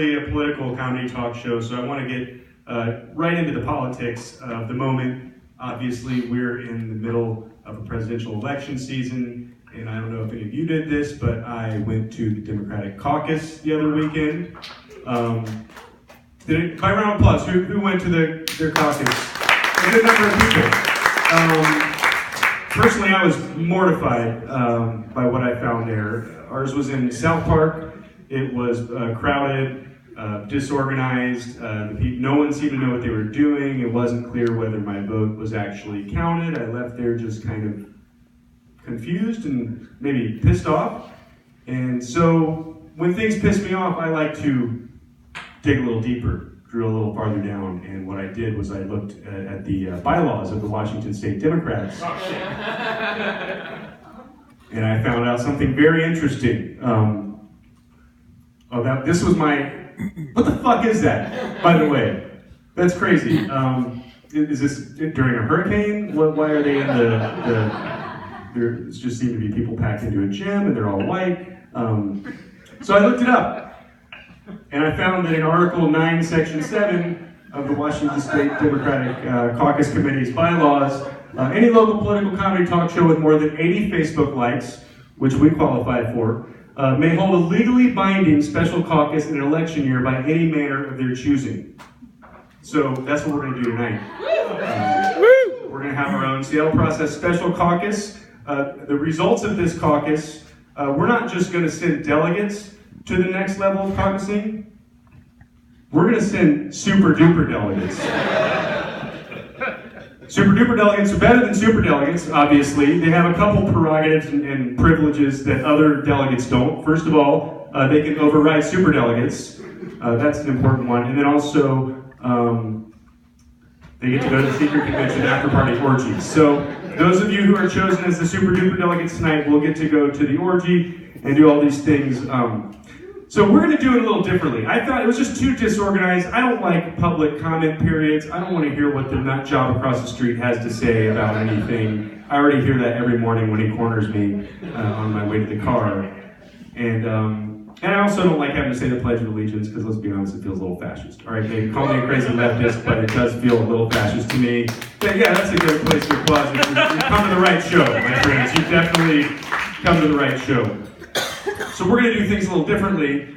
A political comedy talk show, so I want to get right into the politics of the moment. Obviously, we're in the middle of a presidential election season, and I don't know if any of you did this, but I went to the Democratic caucus the other weekend. By round of applause, who went to their caucus? A good number of people. Personally, I was mortified by what I found there. Ours was in South Park. It was crowded, disorganized. No one seemed to know what they were doing. It wasn't clear whether my vote was actually counted. I left there just kind of confused and maybe pissed off. And so when things piss me off, I like to dig a little deeper, drill a little farther down. And what I did was I looked at the bylaws of the Washington State Democrats. And I found out something very interesting. This was my, what the fuck is that, by the way? That's crazy. Is this during a hurricane? Why are they in there just seem to be people packed into a gym and they're all white. So I looked it up, and I found that in Article 9, Section 7 of the Washington State Democratic Caucus Committee's bylaws, any local political comedy talk show with more than 80 Facebook likes, which we qualified for, may hold a legally binding special caucus in an election year by any manner of their choosing. So that's what we're going to do tonight. We're going to have our own Seattle Process special caucus. The results of this caucus, we're not just going to send delegates to the next level of caucusing. We're going to send SuperDuperDelegates. SuperDuperDelegates are better than superdelegates, obviously. They have a couple prerogatives and privileges that other delegates don't. First of all, they can override superdelegates. That's an important one. And then also, they get to go to the secret convention after party orgies. So those of you who are chosen as the SuperDuperDelegates tonight will get to go to the orgy and do all these things. So we're going to do it a little differently. I thought it was just too disorganized. I don't like public comment periods. I don't want to hear what the nut job across the street has to say about anything. I already hear that every morning when he corners me on my way to the car. And I also don't like having to say the Pledge of Allegiance because, let's be honest, it feels a little fascist. All right, they call me a crazy leftist, but it does feel a little fascist to me. But yeah, that's a good place to applaud. You've come to the right show, my friends. You've definitely come to the right show. So we're going to do things a little differently.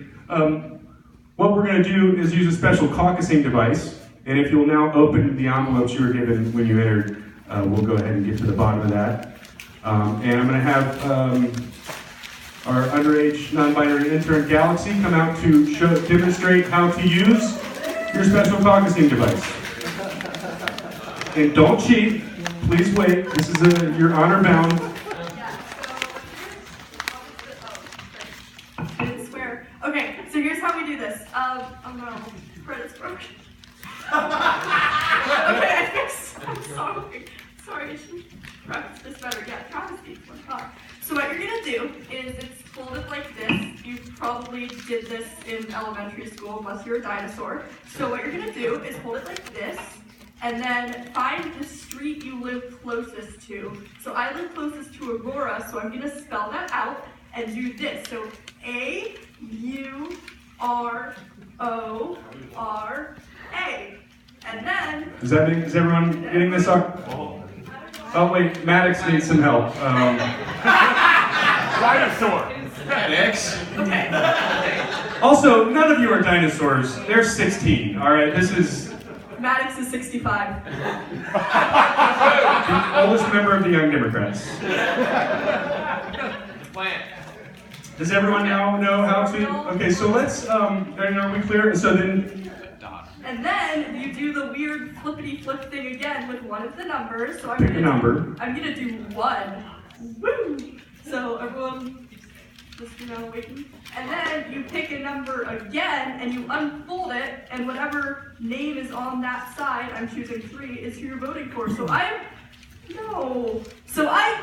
What we're going to do is use a special caucusing device. And if you'll now open the envelopes you were given when you entered, we'll go ahead and get to the bottom of that. And I'm going to have our underage non-binary intern Galaxy come out to demonstrate how to use your special caucusing device. And don't cheat. Please wait. This is you're honor bound. Okay, so here's how we do this. Oh no, credits broken. Okay, I fixed. I'm sorry. Sorry, I should practice this better. Yeah, Travis needs one talk. So what you're gonna do is it's folded like this. You probably did this in elementary school unless you're a dinosaur. So what you're gonna do is hold it like this, and then find the street you live closest to. So I live closest to Aurora, so I'm gonna spell that out and do this. So A-U-R-O-R-A. And then... Is everyone getting this up? Oh wait, Maddox needs some help. Dinosaur. Maddox. Okay. Also, none of you are dinosaurs. They're 16, alright? This is... Maddox is 65. The oldest member of the Young Democrats. Does everyone now know how to? Okay, so let's, are we clear? So then... And then you do the weird flippity flip thing again with one of the numbers. So Pick a number. I'm gonna do 1. Woo! So everyone, just, waiting. And then you pick a number again, and you unfold it, and whatever name is on that side, I'm choosing 3, is who you're voting for. So I'm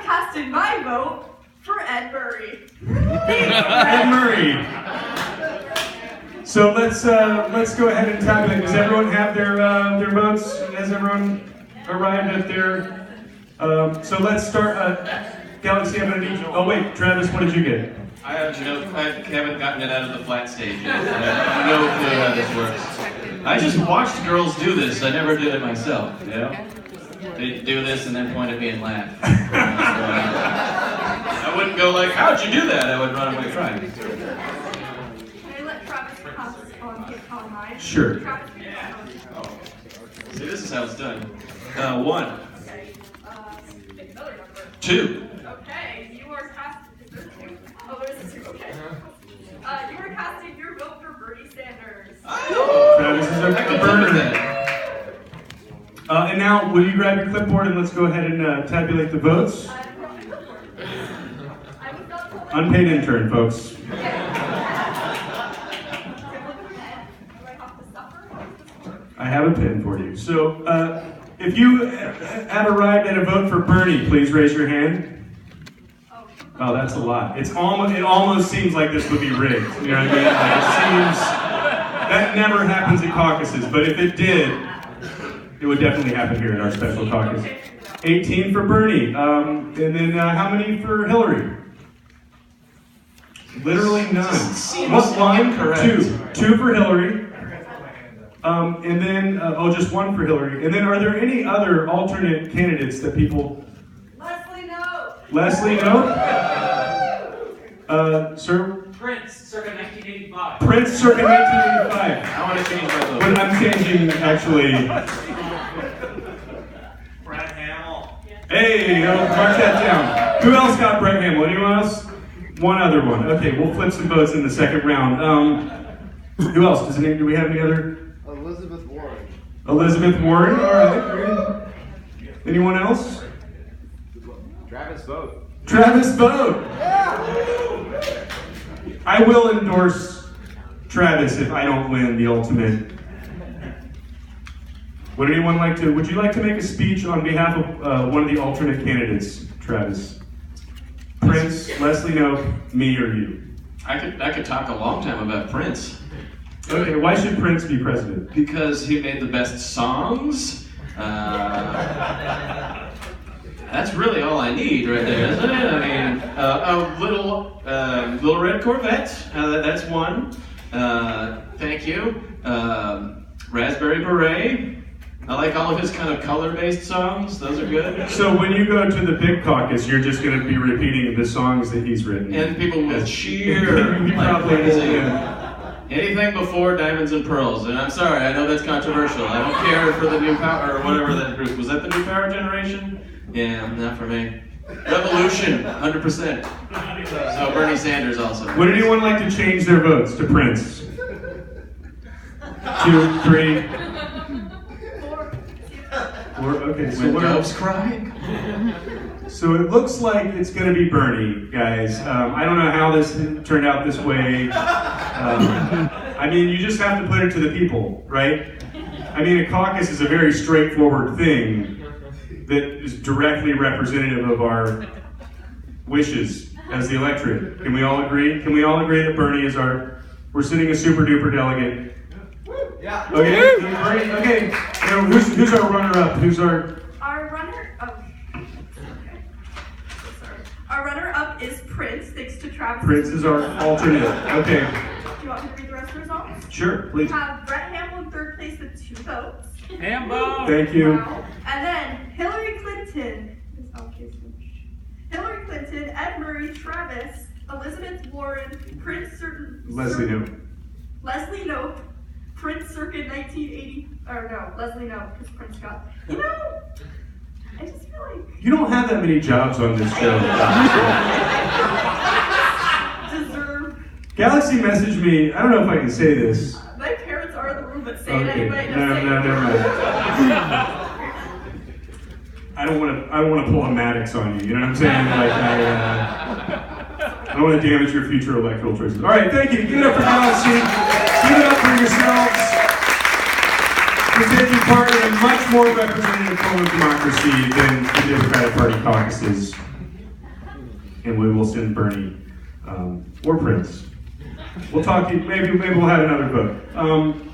casting my vote for Ed Murray. Ed Murray. So let's go ahead and tabulate. Does everyone have their votes? Has everyone arrived at their? So let's start. Galaxy, I'm gonna need you. Oh wait, Travis, what did you get? I haven't gotten it out of the flat stage yet. I have no clue how this works. I just watched girls do this. I never did it myself. You know? They do this and then point at me and laugh. I wouldn't go like, "How'd you do that?" I would run away crying. Can I let Travis pass on his on mine? Sure. Travis, See, this is how it's done. 1, okay. Pick another number. 2. Okay, you are casting. Is there 2? Oh, there's a 2. Okay. You are casting your vote for Bernie Sanders. Oh! Travis is I a could burner. live with that. And now, will you grab your clipboard and let's go ahead and tabulate the votes? I was not told. Unpaid intern, folks. Do I have to suffer? I have a pen for you. So, if you have arrived at a vote for Bernie, please raise your hand. Oh, that's a lot. It almost seems like this would be rigged. You know what I mean? Like, it seems that never happens at caucuses, but if it did, it would definitely happen here at our special caucus. 18 for Bernie, and then how many for Hillary? Literally none. What line? Incorrect. 2 for Hillary. And then, just 1 for Hillary. And then, are there any other alternate candidates that people? Leslie, no. Leslie, no? Sir? Prince, circa 1985. Prince, circa 1985. I want to change my vote. But I'm changing, actually. Brad Hamill. Hey, mark that down. Who else got Brett Hamill? Anyone else? One other one. Okay, we'll flip some votes in the second round. Who else? Do we have any other? Elizabeth Warren. Elizabeth Warren. All right. Great. Anyone else? Travis Vogt. Travis Vogt. I will endorse Travis if I don't win the ultimate. Would anyone like to? Would you like to make a speech on behalf of one of the alternate candidates, Travis? Prince, Leslie Knope, me, or you? I could talk a long time about Prince. Okay, why should Prince be president? Because he made the best songs. That's really all I need right there, isn't it? I mean, Little Red Corvette, that's one. Thank you. Raspberry Beret. I like all of his kind of color-based songs. Those are good. So when you go to the big caucus, you're just going to be repeating the songs that he's written. And people will cheer You like probably crazy. will. Anything before Diamonds and Pearls. And I'm sorry, I know that's controversial. I don't care for the New Power, or whatever that group. Was that the New Power generation? Yeah, not for me. Revolution, 100%. So Bernie Sanders also. Would anyone like to change their votes to Prince? 2, 3, 4. Okay, so When what doves else? cry? So it looks like it's going to be Bernie, guys. I don't know how this turned out this way. I mean, you just have to put it to the people, right? I mean, a caucus is a very straightforward thing that is directly representative of our wishes as the electorate. Can we all agree? Can we all agree that Bernie is we're sending a super duper delegate? Yeah. Okay, Bernie, okay. Now, who's our runner-up? Our runner. Oh. Okay. Sorry. Our runner-up is Prince, thanks to Travis. Prince is our alternate. Okay, Do you want me to read the rest of the results? sure, We please. have Brett Hamill in third place with 2 votes. Hambo! Thank you. Wow. And then Hillary Clinton. Hillary Clinton, Ed Murray, Travis, Elizabeth Warren, Prince Leslie Knope. Leslie Knope, Prince circa 1980. Or no, Leslie Knope, because Prince got. You know, I just feel like. You don't have that many jobs on this show. Deserve. Galaxy messaged me. I don't know if I can say this. My parents are in the room, but say it Okay. anyway. Just No, say no, it. never mind. I don't want to pull a Maddox on you. You know what I'm saying? Like I don't want to damage your future electoral choices. All right, thank you. Give it up for Galaxy. Give it up for yourselves for taking part in a much more representative form of democracy than the Democratic Party caucuses. And we will send Bernie or Prince. We'll talk to you. Maybe we'll have another vote.